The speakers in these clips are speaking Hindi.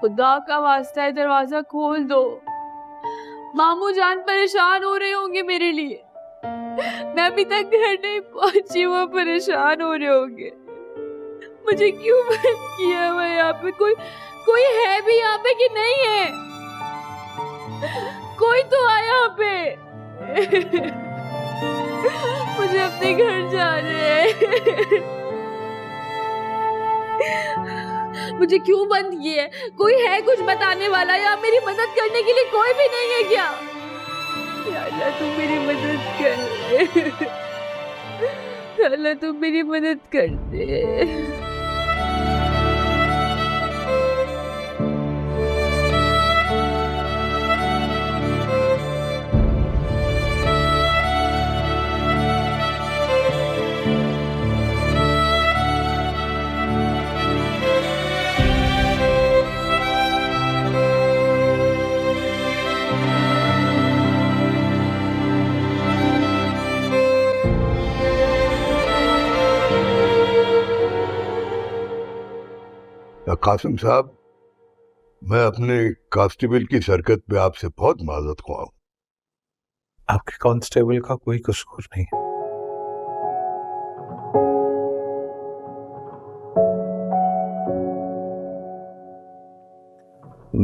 खुदा का वास्ता है दरवाजा खोल दो। मामू जान परेशान हो रहे होंगे मेरे लिए। मैं अभी तक घर नहीं पहुंची, वो परेशान हो रहे होंगे। मुझे क्यों बंद किया हुआ यहाँ पे? कोई है भी यहाँ पे कि नहीं है? कोई तो आया यहाँ पे। मुझे अपने घर जाना है। मुझे क्यों बंद किए है? कोई है कुछ बताने वाला या मेरी मदद करने के लिए कोई भी नहीं है क्या? या अल्लाह तुम मेरी मदद कर। या अल्लाह तुम मेरी मदद कर दे। कासिम साहब, मैं अपने कांस्टेबल की हरकत पे आपसे बहुत माजरत ख्वाह हूं। आपके कांस्टेबल का कोई कसूर नहीं।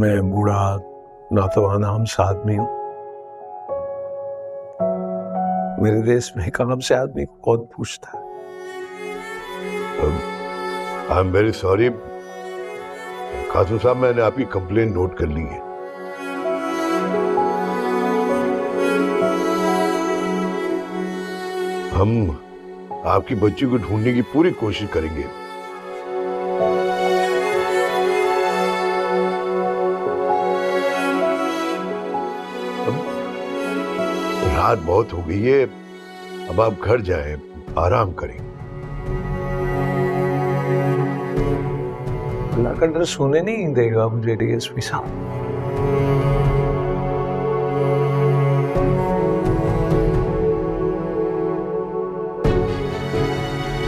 मैं बूढ़ा नौजवान हमसा आदमी हूं। मेरे देश में काम से आदमी को कौन पूछता है? I am very sorry Kasim साहब, मैंने आपकी कंप्लेन नोट कर ली है। हम आपकी बच्ची को ढूंढने की पूरी कोशिश करेंगे। रात बहुत हो गई है, अब आप घर जाएं, आराम करें। अल्लाह का डर सोने नहीं देगा मुझे डीएसपी साहब।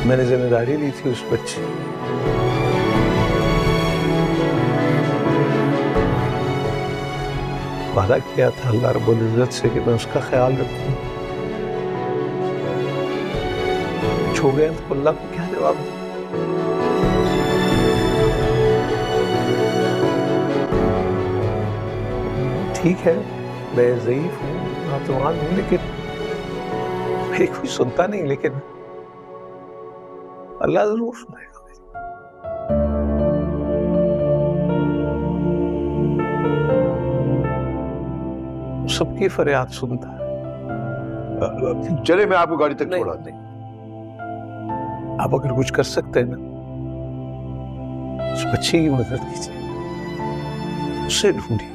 मैंने जिम्मेदारी ली थी उस बच्चे, वादा किया था अल्लाह रब्बुल इज्जत से कि मैं उसका ख्याल रखूं। छो गया तो अल्लाह को क्या जवाब दूं? ठीक है, मैं ज़ईफ हूँ, नौजवान हूँ, लेकिन मेरी कोई सुनता नहीं, लेकिन अल्लाह जरूर सुनेगा। सबकी फरियाद सुनता है। चले, मैं आपको गाड़ी तक छोड़ा नहीं, आप अगर कुछ कर सकते हैं ना, उस बच्ची की मदद कीजिए, उसे ढूंढिए।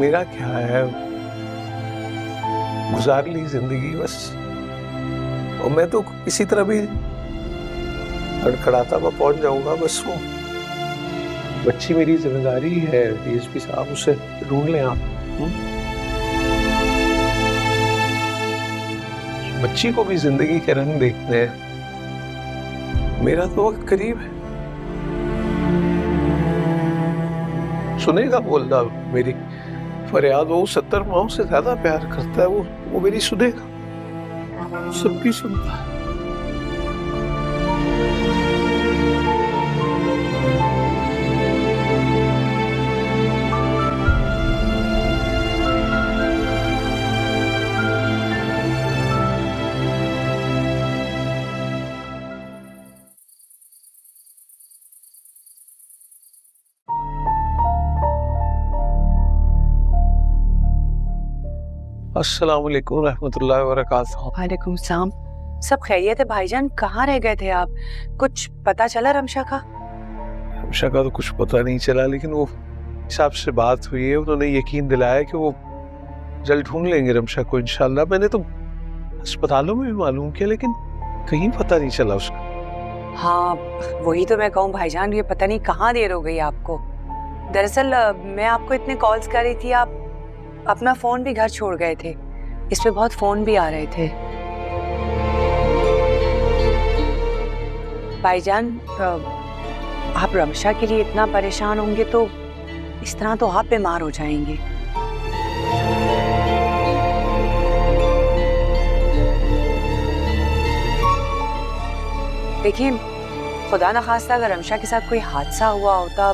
मेरा क्या है, गुजार ली जिंदगी बस, और मैं तो किसी तरह भी खड़खड़ाता हुआ पहुंच जाऊंगा। बस वो बच्ची मेरी जिम्मेदारी है। डीएसपी साहब, उसे ढूंढ लें आप। बच्ची को भी जिंदगी के रंग देखने हैं। मेरा तो वक्त करीब है। सुनेगा बोलना मेरी फरियाद। वो 70 माओं से ज्यादा प्यार करता है, वो मेरी सुनेगा, सबकी सुनता है। अस्सलाम वालेकुम रहमतुल्लाहि व बरकातहू। वालेकुम सलाम। सब खैरियत है भाईजान? कहाँ रह गए थे आप? कुछ पता चला रमशा का? रमशा का तो कुछ पता नहीं चला, लेकिन वो साहब से बात हुई है, उन्होंने यकीन दिलाया कि वो जल्द ढूंढ लेंगे रमशा को इंशाल्लाह। मैंने तो अस्पतालों में भी मालूम किया, लेकिन कहीं पता नहीं चला उसका। हाँ, वही तो मैं कहूँ भाईजान, ये पता नहीं कहाँ देर हो गई आपको। दरअसल मैं आपको इतने कॉल्स कर रही थी, आप अपना फोन भी घर छोड़ गए थे। इस पे बहुत फोन भी आ रहे थे। भाईजान, आप रमशा के लिए इतना परेशान होंगे तो इस तरह तो आप बीमार हो जाएंगे। देखिए, खुदा न खास्ता अगर रमशा के साथ कोई हादसा हुआ होता,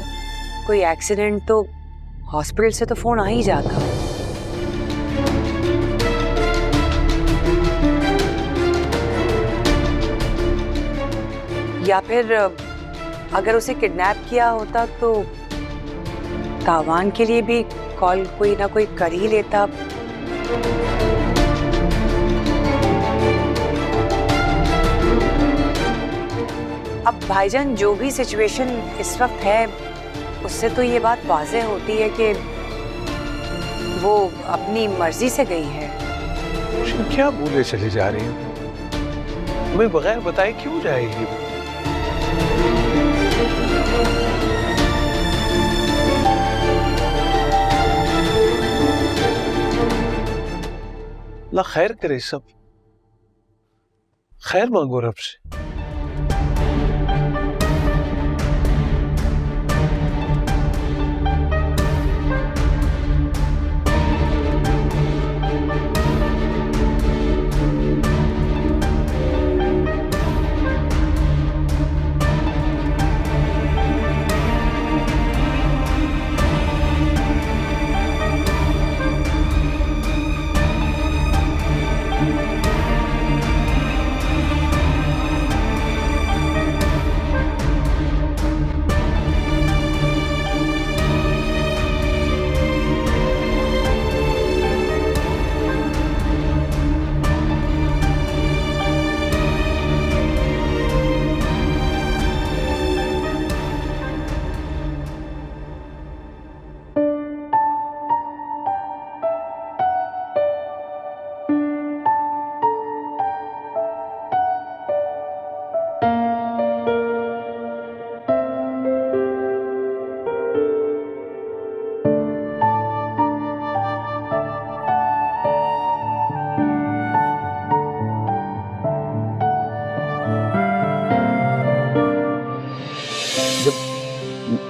कोई एक्सीडेंट, तो हॉस्पिटल से तो फोन आ ही जाता। या फिर अगर उसे किडनैप किया होता तो तावान के लिए भी कॉल कोई ना कोई कर ही लेता। अब भाईजान, जो भी सिचुएशन इस वक्त है उससे तो ये बात वाज़ेह होती है कि वो अपनी मर्जी से गई है। क्या बोले चले जा रही हूँ? मैं बगैर बताए क्यों जाएगी वो? अल्लाह खैर करे, सब खैर मांगो रब से।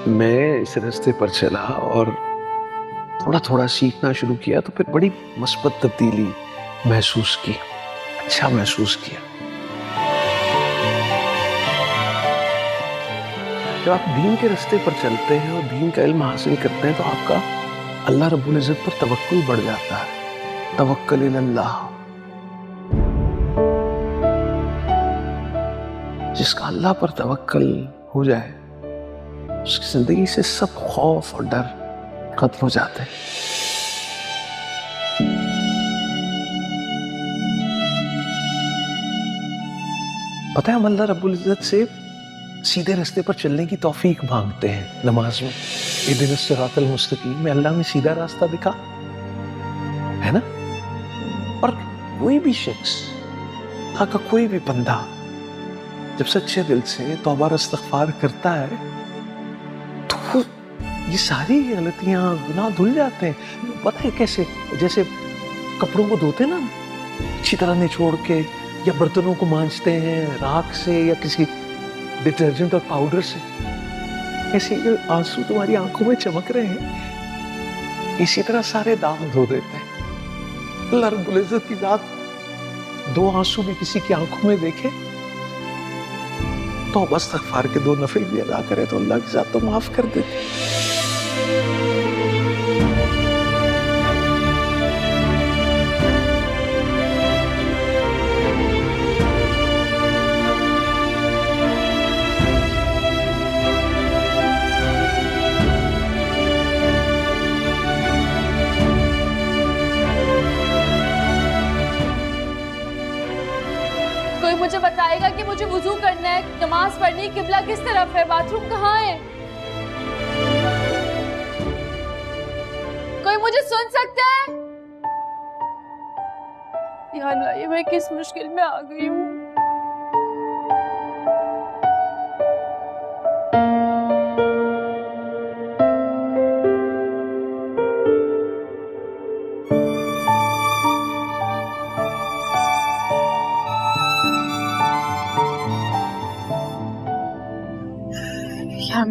मैं इस रास्ते पर चला और थोड़ा थोड़ा सीखना शुरू किया तो फिर बड़ी मस्बत तब्दीली महसूस की, अच्छा महसूस किया। जब आप दीन के रास्ते पर चलते हैं और दीन का इल्म हासिल करते हैं तो आपका अल्लाह रब्बुल इज़्ज़त पर तवक्कुल बढ़ जाता है। तवक्कुल इल्लल्लाह, जिसका अल्लाह पर तवक्कुल हो जाए उसकी जिंदगी से सब खौफ और डर खत्म हो जाते हैं। पता है, हम अल्लाह रब्बुल इज़्ज़त से सीधे रास्ते पर चलने की तौफीक मांगते हैं नमाज में। इहदिनस सिरातल मुस्तकीम में अल्लाह में सीधा रास्ता दिखा, है ना? और कोई भी शख्स, अल्लाह का कोई भी बंदा जब सच्चे दिल से तौबा और इस्तिग़फ़ार करता है तो ये सारी गलतियां, गुनाह धुल जाते हैं। पता है कैसे? जैसे कपड़ों को धोते ना अच्छी तरह निचोड़ के, या बर्तनों को मांजते हैं राख से या किसी डिटर्जेंट और पाउडर से, ऐसे ये आंसू तुम्हारी आंखों में चमक रहे हैं, इसी तरह सारे दाग धो देते हैं। अल्लाह रब्बुल इज़्ज़त की ज़ात दो आंसू भी किसी की आंखों में देखे तो बस इस्तिग़फ़ार के दो नफिल भी अदा करे तो अल्लाह की ज़ात तो माफ कर देती। कोई मुझे बताएगा कि मुझे वुजू करना है, नमाज पढ़नी है, किबला किस तरफ है, बाथरूम कहाँ है? कोई मुझे सुन सकता है? या अल्लाह, ये मैं किस मुश्किल में आ गई हूँ।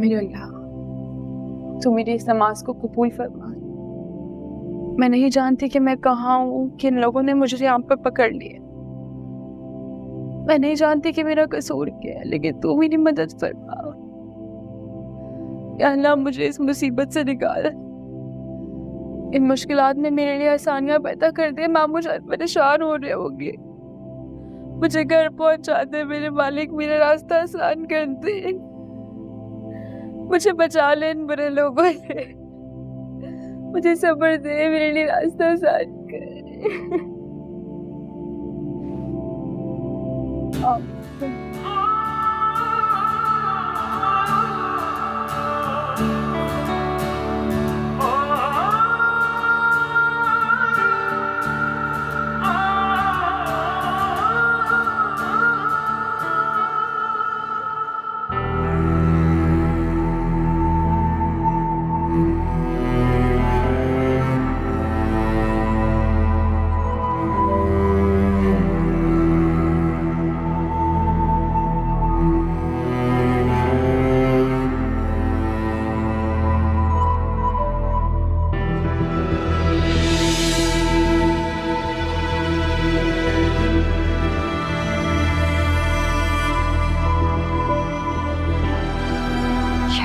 मेरे अल्लाह, तू मेरी इस नमाज को कबूल फरमा। मैं नहीं जानती कि मैं कहाँ हूँ, किन लोगों ने मुझे यहाँ पर पकड़ लिया। मैं नहीं जानती कि मेरा कसूर क्या है, लेकिन तू मेरी मदद फरमा। या अल्लाह, मुझे इस मुसीबत से निकाल, इन मुश्किलात में मेरे लिए आसानियां पैदा कर दे। मामू जान परेशान हो रहे होंगे, मुझे घर पहुंचा दे मेरे मालिक, मेरा रास्ता आसान कर दे, मुझे बचा ले इन बुरे लोगों से, मुझे सब्र दे, मेरे लिए रास्ता आसान कर।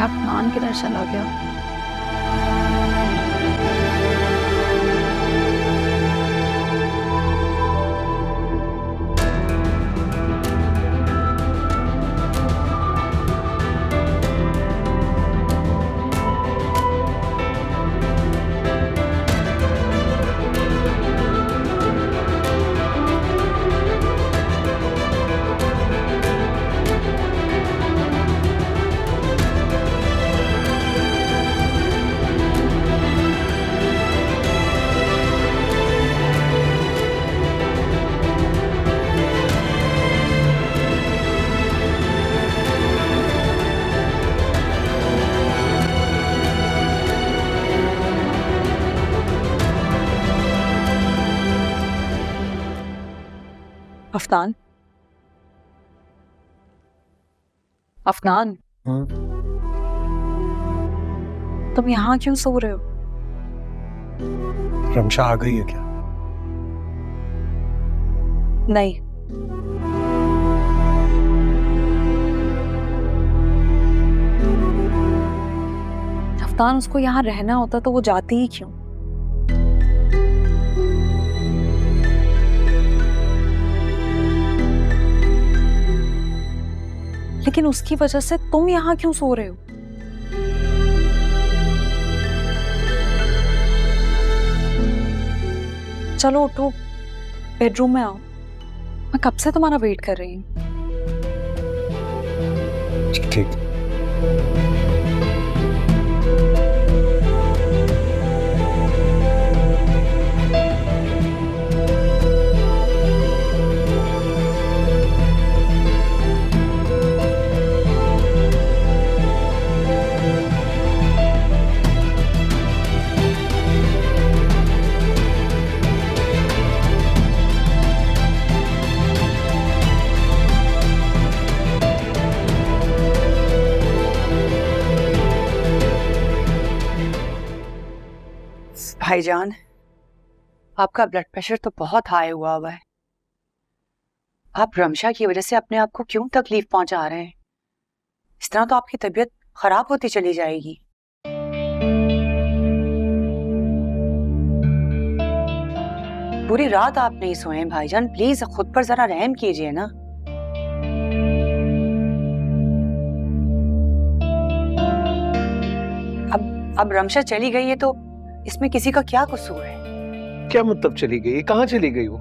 अफनान किधर चला गया? अफनान, अफनान, तुम यहाँ क्यों सो रहे हो? रमशा आ गई है क्या? नहीं, अफनान, उसको यहाँ रहना होता तो वो जाती ही क्यों? लेकिन उसकी वजह से तुम यहाँ क्यों सो रहे हो? चलो उठो, बेडरूम में आओ, मैं कब से तुम्हारा वेट कर रही हूँ। ठीक। भाईजान, आपका ब्लड प्रेशर तो बहुत हाई हुआ है। आप रमशा की वजह से अपने आप को क्यों तकलीफ पहुंचा रहे हैं? इस तरह तो आपकी तबीयत खराब होती चली जाएगी। पूरी रात आप नहीं सोए भाईजान, प्लीज खुद पर जरा रहम कीजिए ना। अब रमशा चली गई है तो इसमें किसी का क्या कसूर है? क्या मतलब चली गई? कहाँ चली गई वो?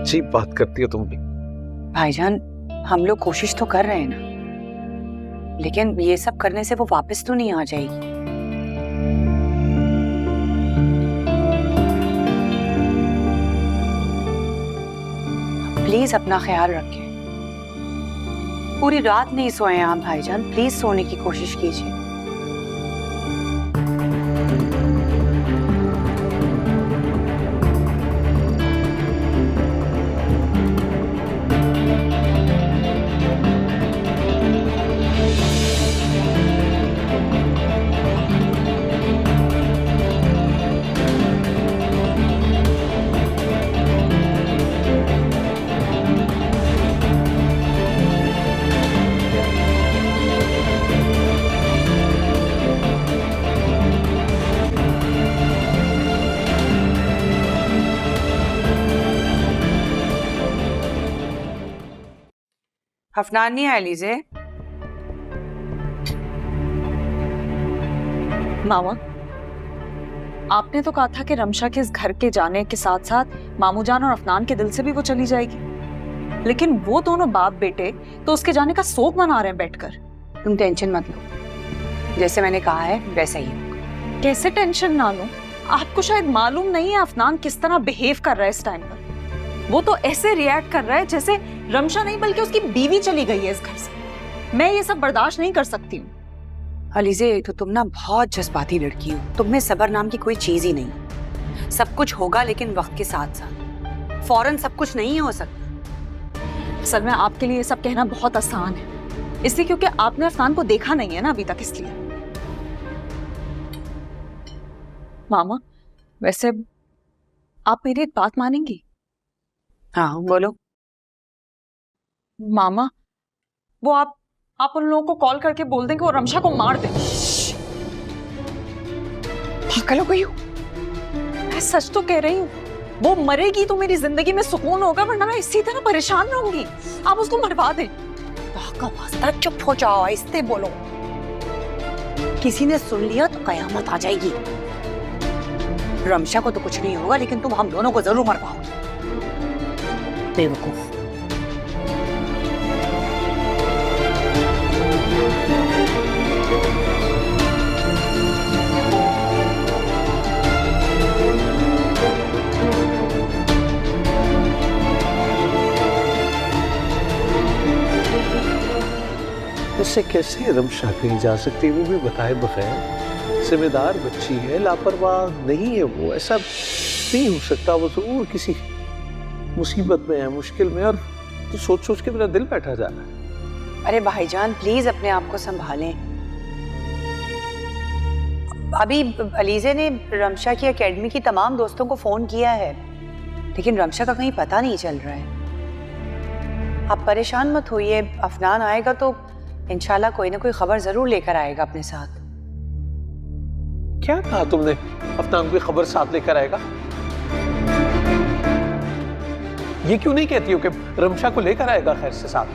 अजीब बात करती हो तुम भी। भाईजान, हम लोग कोशिश तो कर रहे हैं ना, लेकिन ये सब करने से वो वापस तो नहीं आ जाएगी। प्लीज अपना ख्याल रखें। पूरी रात नहीं सोए आप भाईजान, प्लीज सोने की कोशिश कीजिए। अफनान नहीं है लीजिए। मामा, आपने तो कहा था कि रमशा के इस घर के जाने के साथ साथ मामू जान और अफनान के दिल से भी वो चली जाएगी, लेकिन वो दोनों बाप बेटे तो उसके जाने का शोक मना रहे हैं बैठकर। तुम टेंशन मत लो, जैसे मैंने कहा है वैसा ही होगा। कैसे टेंशन ना लो? आपको शायद मालूम नहीं है अफनान किस तरह बिहेव कर रहा है इस टाइम पर। वो तो ऐसे रिएक्ट कर रहा है जैसे रमशा नहीं बल्कि उसकी बीवी चली गई है इस घर से। मैं ये सब बर्दाश्त नहीं कर सकती हूँ। अलीजे, तो तुम ना बहुत जज्बाती लड़की हो, तुम में सब्र नाम की कोई चीज ही नहीं। सब कुछ होगा लेकिन वक्त के साथ साथ, फौरन सब कुछ नहीं हो सकता। असल में आपके लिए ये सब कहना बहुत आसान है, इसलिए क्योंकि आपने अफनान को देखा नहीं है ना अभी तक, इसलिए। मामा, वैसे आप मेरी एक बात मानेंगी? हाँ बोलो। मामा, वो आप उन लोगों को कॉल करके बोल दें कि वो रमशा को मार दें। पागल हो गई हो? मैं सच तो कह रही हूँ, वो मरेगी तो मेरी जिंदगी में सुकून होगा, वरना मैं इसी तरह परेशान रहूंगी। आप उसको मरवा दें। का वास्ता चुप हो जाओ, आहिस्ते बोलो। किसी ने सुन लिया तो कयामत आ जाएगी। रमशा को तो कुछ नहीं होगा लेकिन तुम हम दोनों को जरूर मरवाओगे। बेवकूफ। इससे कैसे रमशा कहीं जा सकती है, वो भी बताए बगैर। जिम्मेदार बच्ची है, लापरवाह नहीं है वो, ऐसा नहीं हो सकता। वो जरूर किसी मुसीबत में है, मुश्किल में, और तो सोच सोच के मेरा दिल बैठा जा रहा है। अरे भाईजान प्लीज अपने आप को संभालें। अभी अलीजे ने रमशा की एकेडमी की तमाम दोस्तों को फोन किया है, लेकिन रमशा का कहीं पता नहीं चल रहा है। आप परेशान मत होइए, अफनान आएगा तो इंशाल्लाह कोई ना कोई खबर जरूर लेकर आएगा अपने साथ। क्या कहा तुमने? अफनान कोई खबर साथ लेकर आएगा? ये क्यों नहीं कहती हो कि रमशा को लेकर आएगा खैर से साथ?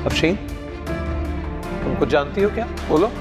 अफशीन, तुम कुछ जानती हो क्या? बोलो।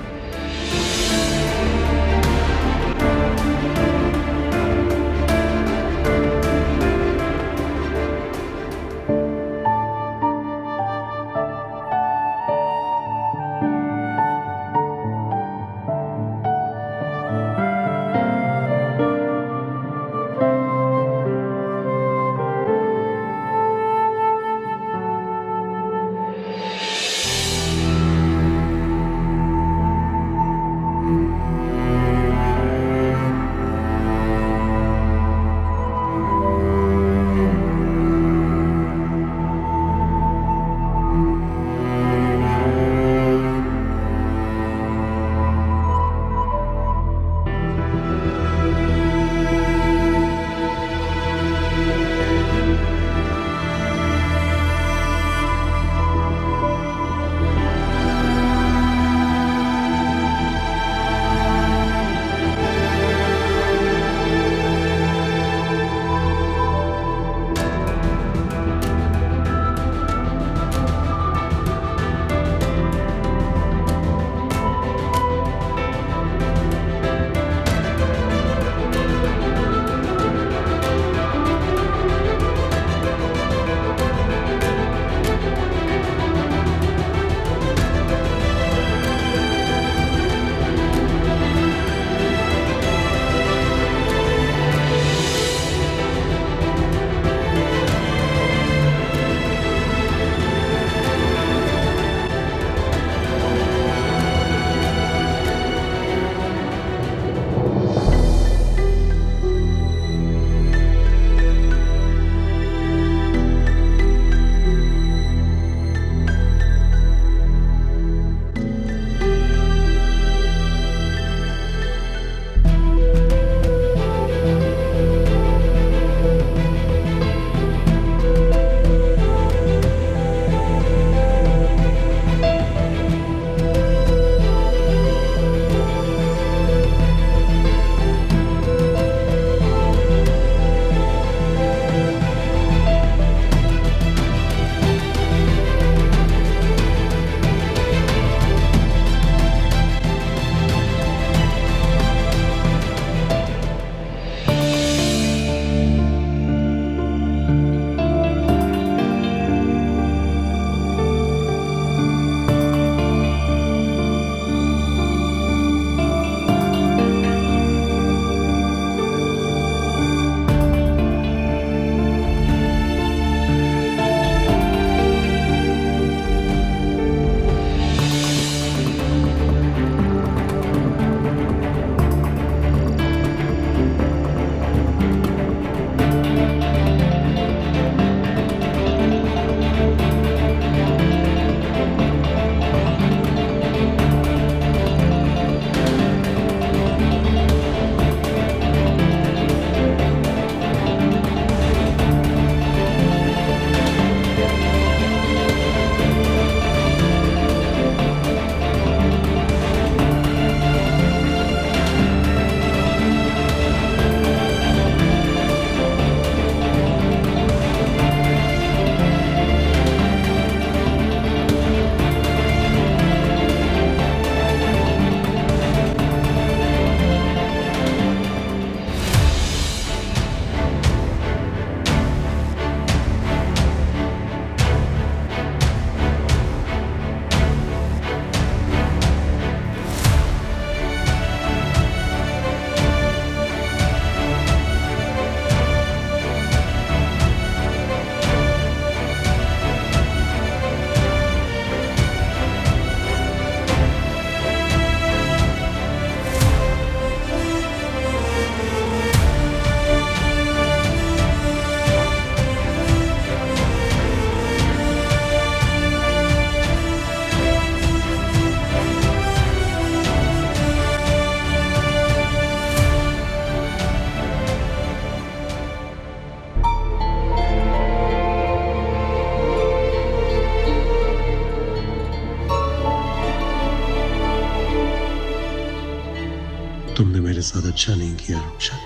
मेरे साथ अच्छा नहीं किया रक्षा।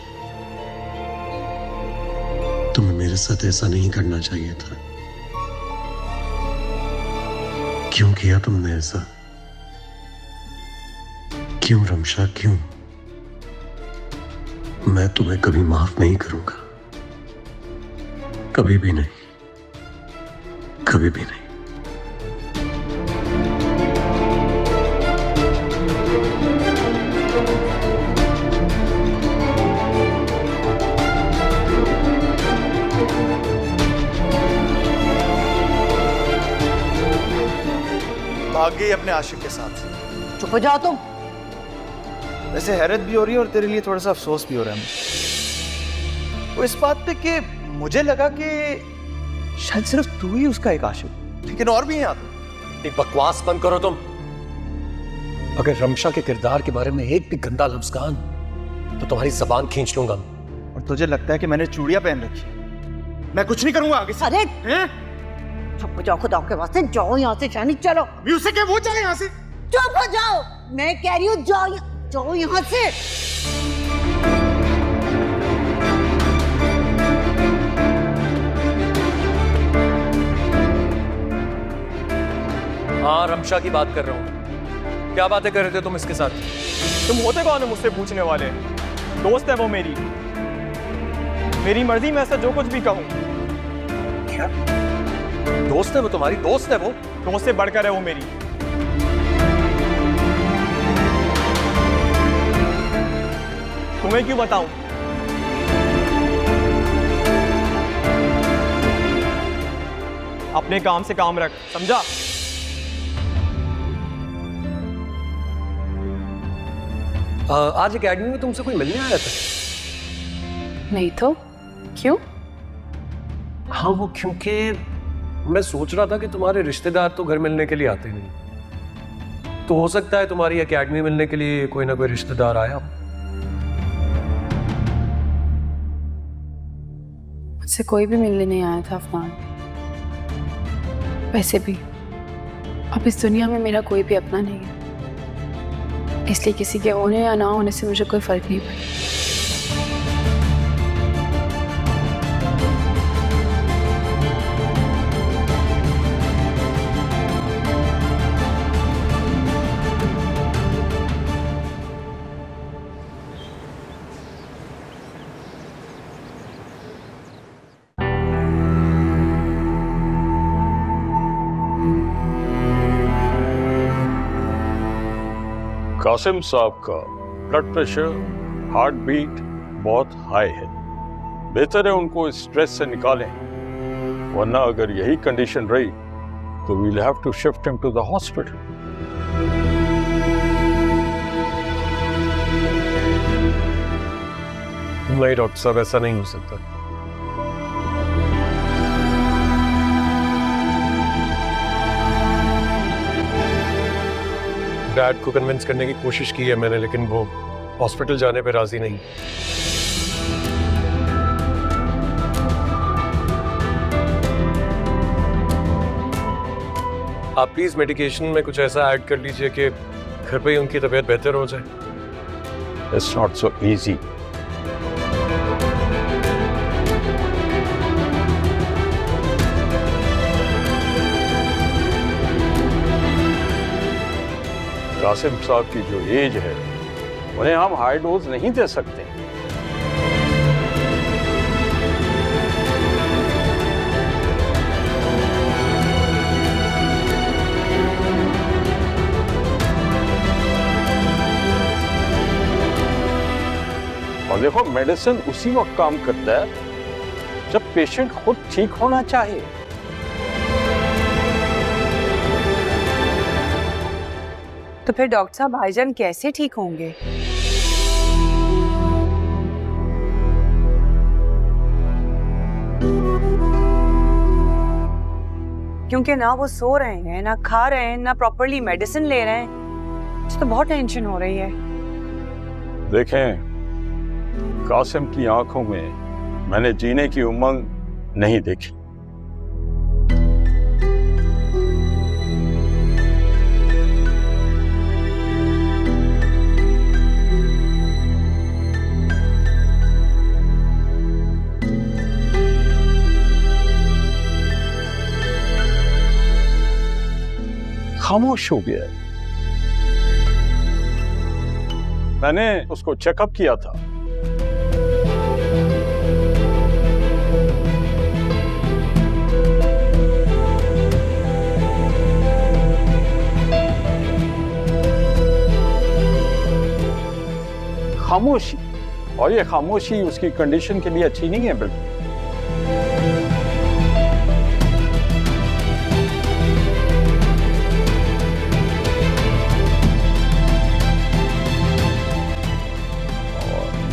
तुम्हें मेरे साथ ऐसा नहीं करना चाहिए था। क्यों किया तुमने ऐसा? क्यों रमशा, क्यों? मैं तुम्हें कभी माफ नहीं करूंगा, कभी भी नहीं, कभी भी नहीं। भाग गई अपने आशिक के साथ। चुप हो जाओ तुम। वैसे हैरत भी हो रही है और तेरे लिए थोड़ा सा अफसोस भी हो रहा है मुझे। वो इस बात पे कि मुझे लगा कि शायद सिर्फ तू ही उसका एक आशिक, लेकिन और भी हैं यहाँ तो। एक बकवास बंद करो तुम। अगर रमशा के किरदार के बारे में एक भी गंदा लफ्ज कहा तो तुम्हारी जबान खींच लूंगा। और तुझे लगता है कि मैंने चूड़ियां पहन रखी है? मैं कुछ नहीं करूंगा आगे से। अरे हैं? चुप हो जाओ, खुदा के वास्ते जाओ यहाँ से। शानी चलो। अभी उसे क्या, वो चले यहाँ से। चुप हो जाओ, मैं कह रही हूँ जाओ यहाँ से। हाँ, रमशा की बात कर रहा हूँ। क्या बातें कर रहे थे तुम इसके साथ? तुम होते कौन हो मुझसे पूछने वाले? दोस्त है वो मेरी मर्जी में ऐसा जो कुछ भी कहूँ। क्या दोस्त है वो? तुम्हारी दोस्त है वो? दोस्त से बढ़कर है वो मेरी। तुम्हें क्यों बताऊं? अपने काम से काम रख, समझा? आज एकेडमी में तुमसे कोई मिलने आया था? नहीं तो क्यों? हाँ, वो क्योंकि मैं सोच रहा था कि तुम्हारे रिश्तेदार तो घर मिलने के लिए आते नहीं, तो हो सकता है तुम्हारी एकेडमी मिलने के लिए कोई ना कोई रिश्तेदार आया हो। मुझसे कोई भी मिलने नहीं आया था अफनान। वैसे भी अब इस दुनिया में मेरा कोई भी अपना नहीं है, इसलिए किसी के होने या ना होने से मुझे कोई फर्क नहीं पड़ता। कासिम साहब का ब्लड प्रेशर, हार्ट बीट बहुत हाई है। बेहतर है उनको स्ट्रेस से निकालें, वरना अगर यही कंडीशन रही तो we'll have to shift him to the hospital. नहीं डॉक्टर साहब, ऐसा नहीं हो सकता। डैड को कन्विंस करने की कोशिश की है मैंने, लेकिन वो हॉस्पिटल जाने पे राजी नहीं। आप प्लीज मेडिकेशन में कुछ ऐसा ऐड कर लीजिए कि घर पे ही उनकी तबीयत बेहतर हो जाए। It's not so easy. Kasim साहब की जो एज है, उन्हें हम हाई डोज नहीं दे सकते। और देखो, मेडिसिन उसी वक्त काम करता है जब पेशेंट खुद ठीक होना चाहे। तो फिर डॉक्टर साहब भाईजान कैसे ठीक होंगे? क्योंकि ना वो सो रहे हैं, ना खा रहे हैं, ना प्रॉपरली मेडिसिन ले रहे हैं। मुझे तो बहुत टेंशन हो रही है। देखें, कासिम की आंखों में मैंने जीने की उमंग नहीं देखी। खामोश हो गया है। मैंने उसको चेकअप किया था। खामोशी, और ये खामोशी उसकी कंडीशन के लिए अच्छी नहीं है बिल्कुल।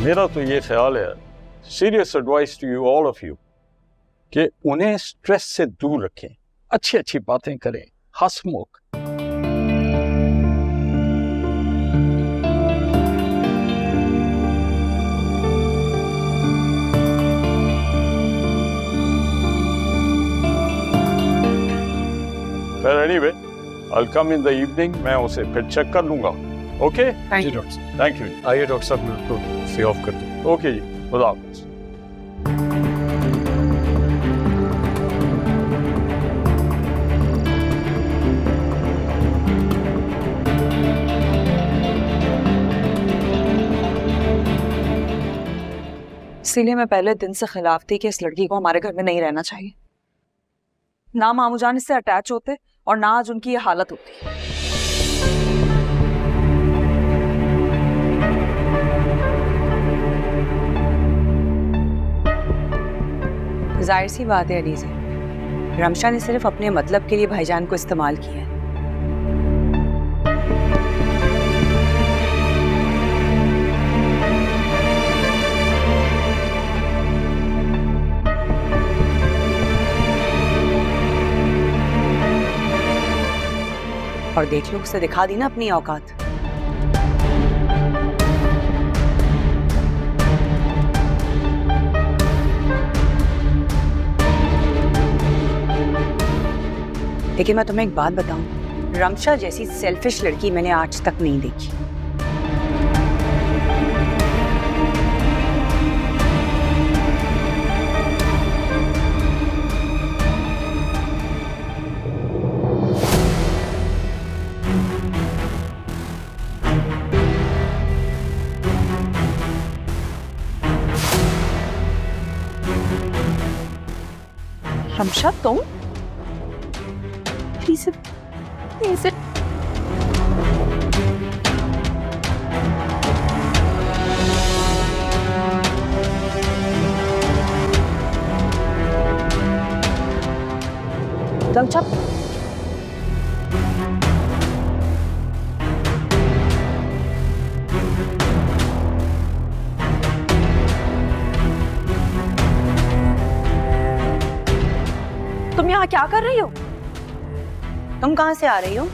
मेरा तो ये ख्याल है, serious advice to you all of you, कि उन्हें स्ट्रेस से दूर रखें, अच्छी अच्छी बातें करें, हंसमुख। Well, anyway, I'll come in the evening. मैं उसे फिर चेक कर लूंगा। Okay? Thank ji you. Doctor साहब। Thank you. आइए डॉक्टर साहब, मैं आपको सी ऑफ कर दूँ। ओके जी, खुदा हाफिज़। इसीलिए मैं पहले दिन से खिलाफ थी कि इस लड़की को हमारे घर में नहीं रहना चाहिए। ना मामू जान इससे अटैच होते और ना आज उनकी ये हालत होती। जाहिर सी बात है अलीज़ा, रमशा ने सिर्फ अपने मतलब के लिए भाईजान को इस्तेमाल किया है। और देख लो, उसे दिखा दी ना अपनी औकात। लेकिन मैं तुम्हें एक बात बताऊं, रमशा जैसी सेल्फिश लड़की मैंने आज तक नहीं देखी। रमशा तुम? प्लीज रमशा, तुम यहाँ क्या कर रही हो? तुम कहाँ से आ रही हो?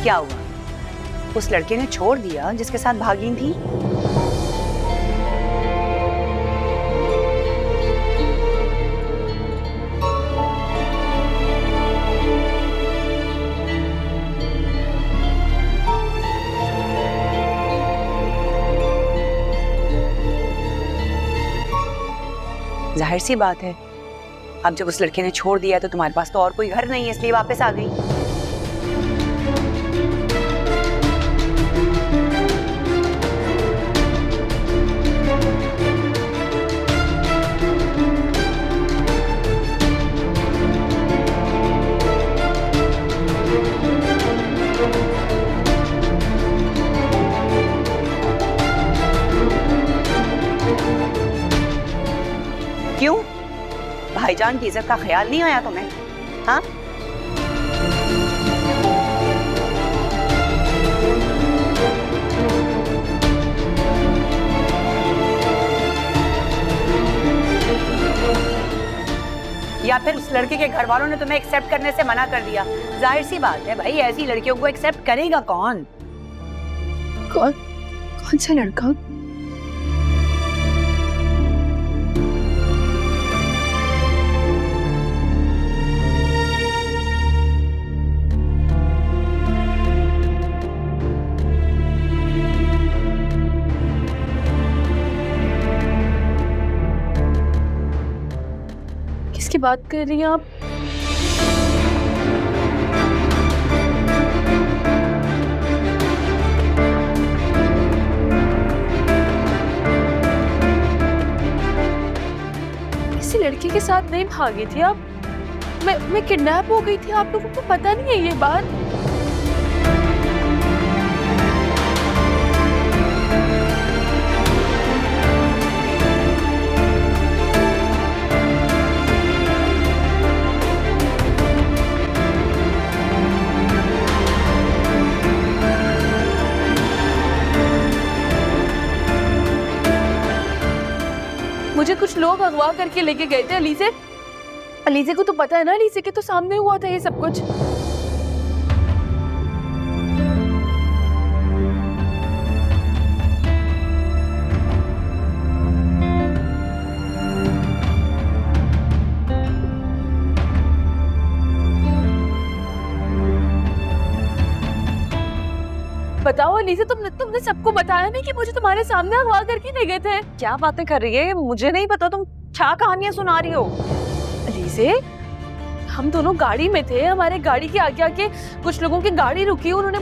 क्या हुआ? उस लड़के ने छोड़ दिया जिसके साथ भागी थी? जाहिर सी बात है, अब जब उस लड़के ने छोड़ दिया तो तुम्हारे पास तो और कोई घर नहीं है, इसलिए वापस आ गई। क्यों? भाईजान की इज्जत का ख्याल नहीं आया तुम्हें? हाँ? या फिर उस लड़के के घर वालों ने तुम्हें एक्सेप्ट करने से मना कर दिया? जाहिर सी बात है भाई, ऐसी लड़कियों को एक्सेप्ट करेगा कौन? कौन सा लड़का? किसकी बात कर रही हैं आप? किसी लड़के के साथ नहीं भागी थी आप? मैं किडनैप हो गई थी, आप लोगों को पता नहीं है ये बात? मुझे कुछ लोग अगवा करके लेके गए थे अलीसे। अलीसे को तो पता है ना, अलीसे के तो सामने हुआ था ये सब कुछ। बताओ अलीसे, तुमने सबको बताया नहीं कि मुझे तुम्हारे सामने अगवा करके ले गए थे? क्या बातें कर रही है, मुझे नहीं पता। तुम क्या कहानियां सुना रही हो? अलीसे, हम दोनों गाड़ी में थे, हमारे गाड़ी के आगे आके कुछ लोगों की गाड़ी रुकी, उन्होंने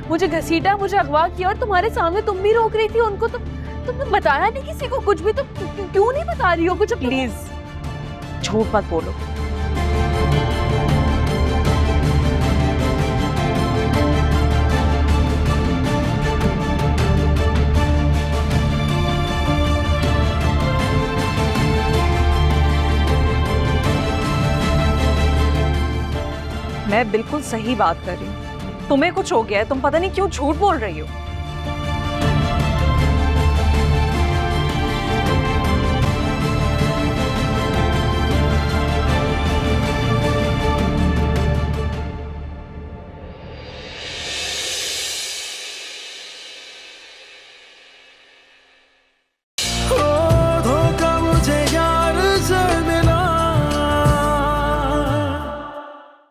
मुझे घसीटा, मुझे अगवा किया और तुम्हारे सामने तुम भी रोक रही थी उनको। तुमने बताया नहीं किसी को कुछ भी, तो क्यों नहीं बता रही हो कुछ? प्लीज झूठ मत बोलो। मैं बिल्कुल सही बात कर रही हूँ। तुम्हें कुछ हो गया है, तुम पता नहीं क्यों झूठ बोल रही हो।